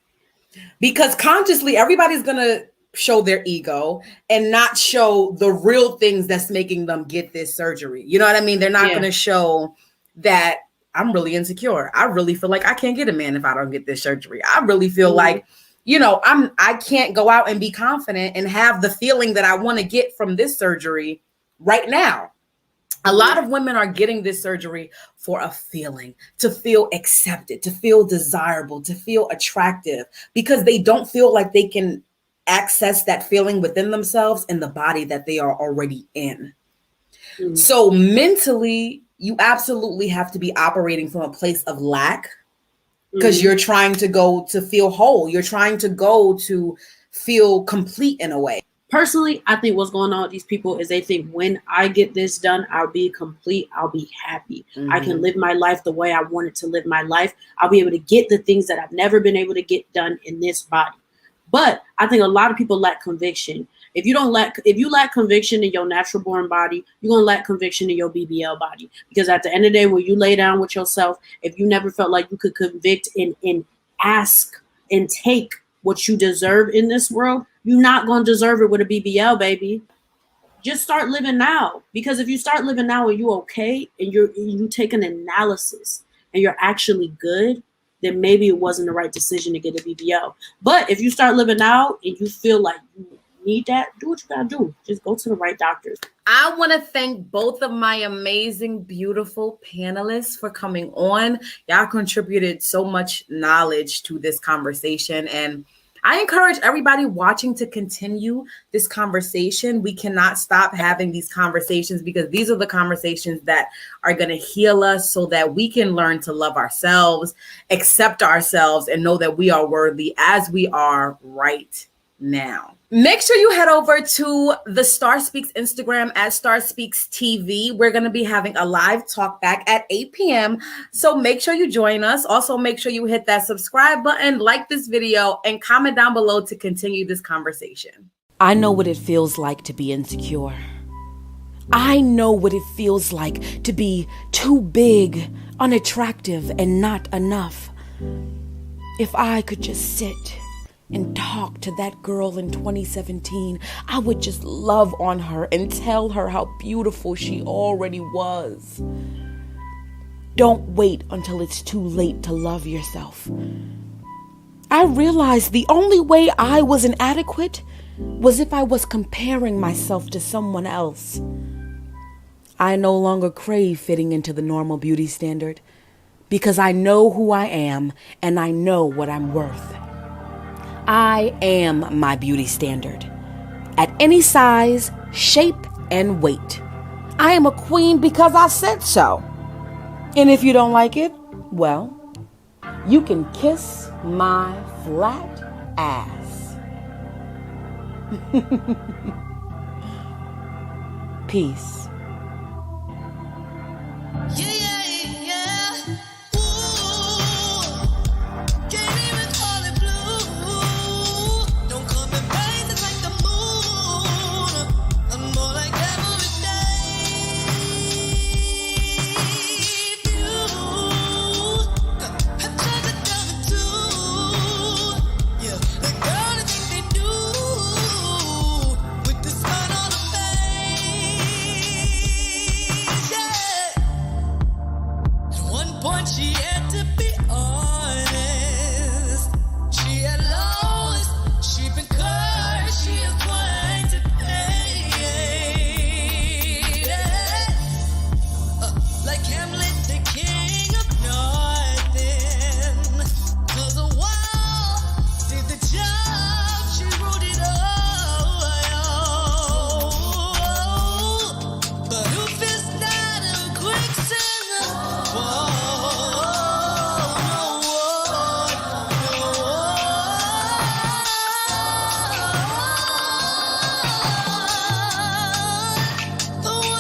because consciously everybody's going to show their ego and not show the real things that's making them get this surgery. You know what I mean? They're not going to show that I'm really insecure. I really feel like I can't get a man if I don't get this surgery. I really feel like, you know, I can't go out and be confident and have the feeling that I want to get from this surgery right now. A lot of women are getting this surgery for a feeling, to feel accepted, to feel desirable, to feel attractive, because they don't feel like they can access that feeling within themselves in the body that they are already in. So mentally, you absolutely have to be operating from a place of lack, because you're trying to go to feel whole. You're trying to go to feel complete in a way.
Personally, I think what's going on with these people is they think when I get this done, I'll be complete. I'll be happy. I can live my life the way I wanted to live my life. I'll be able to get the things that I've never been able to get done in this body. But I think a lot of people lack conviction. If you lack conviction in your natural born body, you're going to lack conviction in your BBL body. Because at the end of the day, when you lay down with yourself, if you never felt like you could convict and ask and take what you deserve in this world, you're not going to deserve it with a BBL, baby. Just start living now. Because if you start living now and you're okay and you take an analysis and you're actually good, then maybe it wasn't the right decision to get a BBL. But if you start living now and you feel like you need that, do what you gotta do. Just go to the right doctors.
I want to thank both of my amazing, beautiful panelists for coming on. Y'all contributed so much knowledge to this conversation, and I encourage everybody watching to continue this conversation. We cannot stop having these conversations, because these are the conversations that are going to heal us so that we can learn to love ourselves, accept ourselves, and know that we are worthy as we are right now. Make sure you head over to the Star Speaks Instagram at Star Speaks TV. We're going to be having a live talk back at 8 p.m. So make sure you join us. Also, make sure you hit that subscribe button, like this video, and comment down below to continue this conversation.
I know what it feels like to be insecure. I know what it feels like to be too big, unattractive, and not enough. If I could just sit and talk to that girl in 2017, I would just love on her and tell her how beautiful she already was. Don't wait until it's too late to love yourself. I realized the only way I was inadequate was if I was comparing myself to someone else. I no longer crave fitting into the normal beauty standard, because I know who I am and I know what I'm worth. I am my beauty standard, at any size, shape, and weight. I am a queen because I said so. And if you don't like it, well, you can kiss my flat ass. Peace.
She had to be honest.